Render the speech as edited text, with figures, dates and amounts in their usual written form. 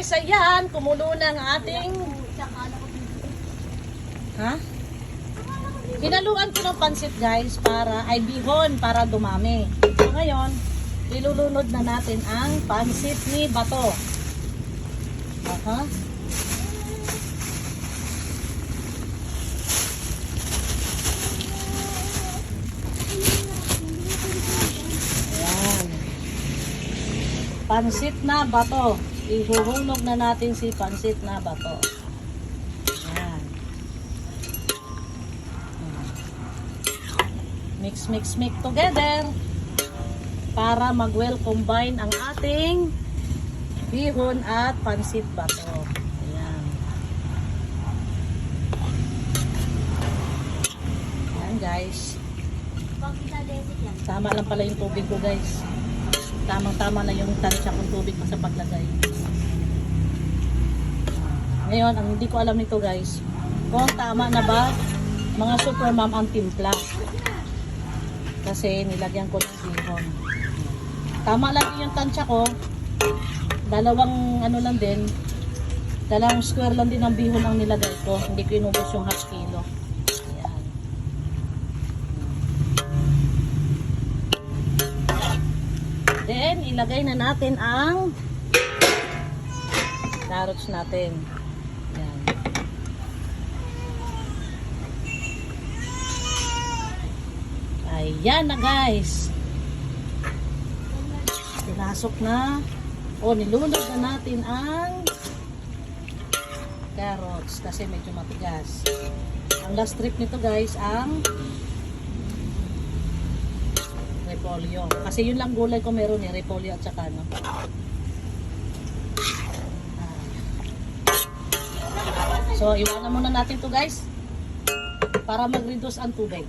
guys, ayan, kumulo na ang ating... Ha? Hinaluan ko ng pansit guys ay bihon para dumami. So ngayon, ilulunod na natin ang pansit ni Bato. Aha. Ayan. Pansit na Bato. Ihuhulog na natin si pansit na Bato. Ayan. Mix together para mag-well combine ang ating bihon at pansit Bato. Ayan. Ayan guys. Tama lang pala yung tubig ko guys. Tamang-tama na yung tansya kong tubig sa paglagay. Ngayon, ang hindi ko alam nito guys, kung tama na ba mga super mom ang timpla. Kasi nilagyan ko ng bihon. Tama lang yung tansya ko. Dalawang ano lang din. Dalawang square lang din ng bihon ang nilagay ko. Hindi ko inubos yung half kilo. Ayan. Then, ilagay na natin ang carrots natin. Ayan. Ayan na guys. Pinasok na. O, nilunod na natin ang carrots kasi medyo matigas. Ang last trip nito guys ang repolyo. Kasi yun lang gulay ko meron eh. Repolyo at saka no. So, iwanan muna natin to guys para mag-reduce ang tubig.